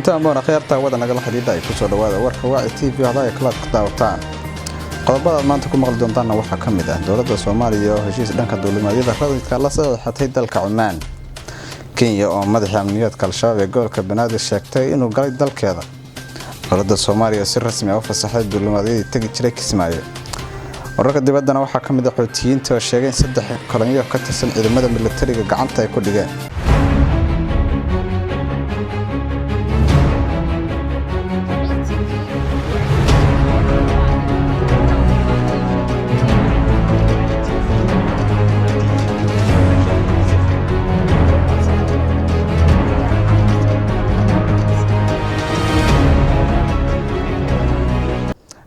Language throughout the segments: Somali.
kulanti ammaan akhyaarta wada nagala xiriirta ay ku soo dhawaada warka waa TV hada ay kala daawataan qodobada maanta ku maqal doontaana waxa kamid ah dawladda Soomaaliya oo heshiis dhanka dawladnimada rayidka la saxiixatay dalka Oman Kenya oo madaxa amniyaadka al-shabaab ee gobolka Banaadir sheegtay inuu galay dalkeeda dawladda Soomaaliya si rasmi ah u fasaxay dawladnimada tagi jiray Kismaayo wararka dibaddana waxa kamid ah xoutiyiinta oo sheegay in saddex kolonyo ka tirsan ciidamada militariga gacanta ay ku dhigeen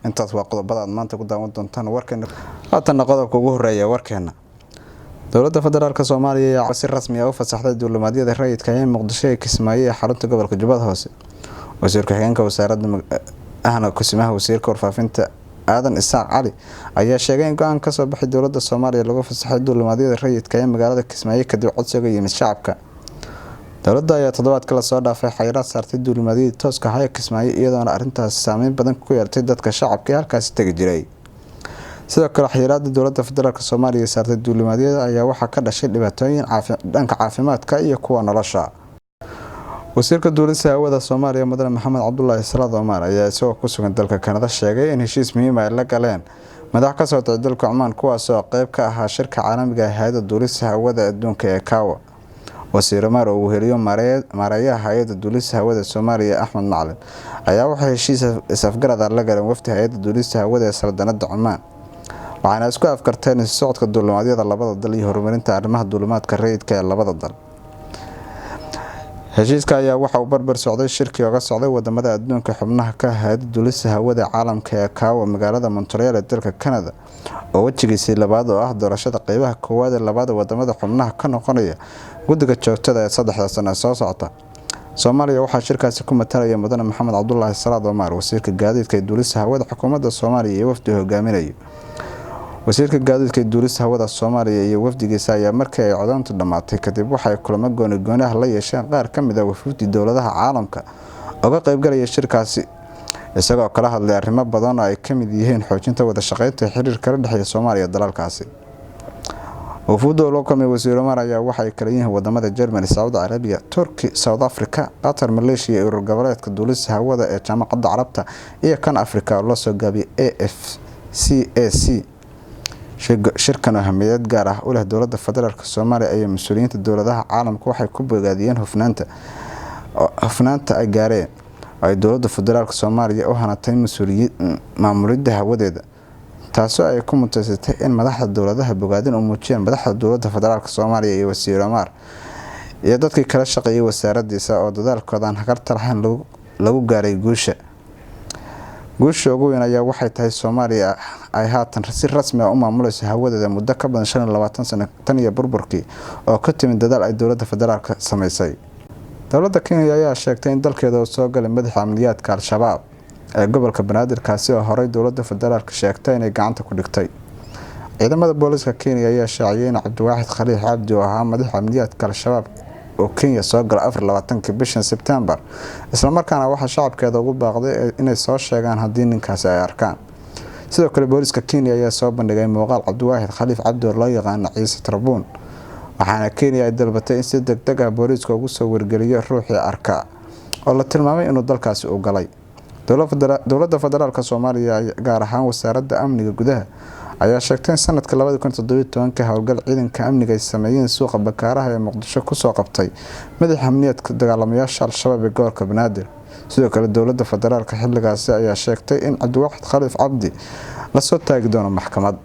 intaas waa qodobada aad maanta ku daawan doontaan warkeena haatan qodobka ugu horeeya warkeena dawladda federaalka Soomaaliya ayaa si rasmi ah u fasaxday dawladnimada rayidka ee Muqdisho ee Kismaayo ee xarunta gobolka Jubbada Hoose wasiirka hoggaanka wasaaradda ahna kusimaha wasiirka warfaafinta Aadan Isaaq Cali ayaa sheegay in go'aan ka soo baxay dawladda Soomaaliya lagu fasaxay dawladnimada rayidka ee magaalada Kismaayo kadib codsiga yimid shacabka dawladda ayaa toddobaadka la soo dhaafay xayiraad saartay dawladnimadii tooska ah ee Kismaayo iyadoo arintaas saameyn badan ku yeelatay dadka shacabka ee halkaas tagi jiray sidoo kale xayiraadda dawladda federaalka Soomaaliya saartay dawladnimada ayaa waxa ka dhashay dhibaatooyin dhanka caafimaadka iyo kuwa nolosha wasiirka dawladda hawada Soomaaliya Mudane Maxamed Cabdullaahi Salaad Omar ayaa isagoo ku sugan dalka Kanada sheegay in heshiis muhiim ah la galeen madax ka soo socda dalka Oman kuwaas oo qayb ka ah shirka caalamiga ah ee hay'adda dawladda hawada adduunka ee ICAO wasiir Omar oo heliyo maareeyaha hay'adda dawladda hawada Soomaaliya Axmed Macalin ayaa waxa heshiis isafgarad la galeen wafdi hay'adda dawladda hawada ee Saldanada Oman waxaana isku afkarteen socodka dawladnimada labada dal iyo horumarinta arrimaha dawladnimada rayidka ee labada dal heshiiska ayaa waxa uu barbar socday shirkii uga socday wadamada adduunka xubnaha ka hay'adda dawladda hawada caalamka ee ICAO magaalada Montreal ee dalka Canada oo wajigiisii labaad oo ah doorashada qaybaha koowaad ee labada wadamada xubnaha ka noqonaya guddiga joogtada ee 3 sano soo socota Soomaaliya waxa shirkaasi ku matalaya Mudane Maxamed Cabdullaahi Salaad Omar wasiirka gaadiidka ee dawladda hawada xukuumadda Soomaaliya iyo wafdi hogaaminaya wasiirka gaadiidka ee dawladda hawada Soomaaliya iyo wafdigiisa ayaa markii ay codayntu dhamaatay kadib waxa ay kulamo gooni ah la yeesheen qaar kamid ah wafdi dawladaha caalamka uga qayb galaya shirkaasi isagoo kala hadlay arrimo badan oo ay kamid yihiin xoojinta wada shaqeynta xiriirka ka dhexeeya Soomaaliya iyo dalalkaasi وفود لوكم وزير Omar ayaa waxay kala yihiin wadamada Germany, Saudi Arabia, Turkey, South Africa, Qatar, Malaysia iyo goboleedka dawladda hawada ee Jaamacadda Carabta iyo kan Afrika oo la soo gaabiyay AFCAC shirkan ahamiyad gaar ah u leh dawladda federaalka Soomaaliya iyo mas'uuliyiinta dawladaha caalamka waxay ku bogaadiyeen hufnaanta ay gaareen ay dawladda federaalka Soomaaliya u hanatay maamulidda hawadeeda taasoo ay ku mutaysatay in madaxda dawladaha bogaadin u muujiyeen madaxda dawladda federaalka Soomaaliya iyo wasiir Omar iyo dadkii kala shaqeeyay wasaaraddiisa oo dadaalkoodan hagarta lahayn lagu gaaray guusha ugu weyn ayaa waxay tahay Soomaaliya ay haatan si rasmi ah u maamulayso hawadeeda muddo ka badan 25 sano tan iyo burburkii oo ka timid dadaal ay dawladda federaalka sameysay dawladda Kenya ayaa sheegtay in dalkeeda uu soo galay madaxa amniyaadka al-shabaab ee gobolka Banaadir kaasi oo horay dawladda federaalka sheegtay inay gacanta ku dhigtay ciidamada booliska Kenya ayaa shaaciyay in Cabdiwaaxid Khaliif Cabdi oo ahaa madaxa amniyaadka al-shabaab oo Kenya soo galay 24 bishan September isla markaana waxa shacabkeeda ugu baaqday inay soo sheegaan haddii ninkaasi ay arkaan sidoo kale booliska Kenya ayaa soo bandhigay muuqaal Cabdiwaaxid Khaliif Cabdi oo loo yaqaan Ciise Tarbuun waxaana Kenya ay dalbatay in si degdeg ah booliska ugu soo wargeliyo ruuxii arka oo la tilmaamay inuu dalkaasi u galay dawladda federaalka Soomaaliya gaar ahaan wasaaradda amniga gudaha ayaa sheegtay in sanadka 2017 hawlgal ciidanka amniga ay sameeyeen suuqa Bakaaraha ee Muqdisho ku soo qabtay madaxa amniyaadka dagaalamayaasha al-shabaab ee gobolka Banaadir sidoo kale dawladda federaalka xilligaasi ayaa sheegtay in Cabdiwaaxid Khaliif Cabdi la soo taagi doono maxkamad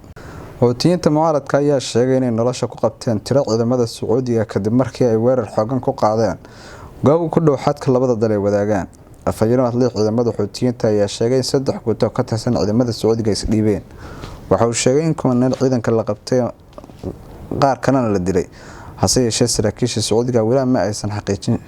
xoutiyiinta mucaaradka ayaa sheegay inay nolosha ku qabteen tiro ciidamada Sacuudiga kadib markii ay weerar xooggan ku qaadeen goob ku dhow xadka labada dal ee wadaagaan afayeen ciidamada xoutiyiinta ayaa sheegay in 3 guuto ka tirsan ciidamada Sacuudiga is dhiibeen waxa uu sheegay in kumanaan ciidanka la qabtay qaar kalena la dilay hase yeeshee saraakiisha Sacuudiga weli ma aysan xaqiijin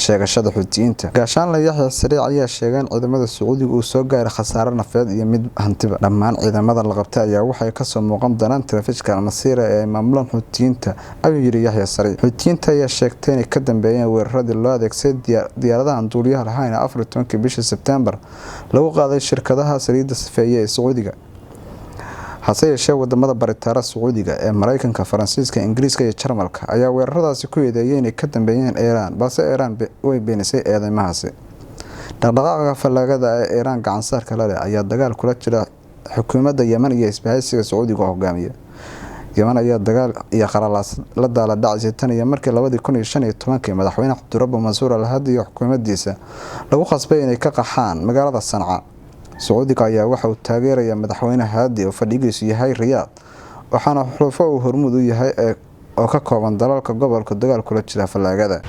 sheegashada Xuutiyiinta. Gaashaanle Yaxya Sariic ayaa sheegay in ciidamada Sacuudiga uu soo gaaray khasaare nafeed iyo mid hantiba. Dhammaan ciidamada la qabtay ayaa waxay ka soo muuqan doonaan telefishinka Al-Masiira ee maamulan Xuutiyiinta, ayuu yiri Yaxya Sariic. Xuutiyiinta ayaa sheegtay inay ka dambeeyeen weeraradii loo adeegsaday diyaaradaha aan duuliyaha lahayn 14 bishii Sebtembar lagu qaaday shirkadaha saliidda safeeye ee Sacuudiga. hase yeeshee wadamada baritaara Sacuudiga ee Mareykanka, Faransiiska, Ingiriiska iyo Jarmalka ayaa weeraradaasi ku eedeeyay inay ka dambeeyeen Iiraan, balse Iiraan way beenisay eedeymahaasi. Dhaqdhaqaaqa fallaagada ee Iiraan gacan saarka la leh ayaa dagaal kula jira xukuumadda Yemen iyo isbahaysiga Sacuudiga hogaamiya. Yemen ayaa dagaal iyo qaralaas la daala dhacisay tan iyo markii 2015 madaxweyne Cabdirabbi Mansuur al-Hadi iyo xukuumaddiisa lagu qasbay inay ka qaxaan magaalada Sanca. Sacuudiga ayaa waxa uu taageerayaa madaxweyne Hadi oo fadhigiisu yahay Riyaad, waxaana xulufo uu hormuud u yahay oo ka kooban dalalka gobolka dagaal kula jira fallaagada.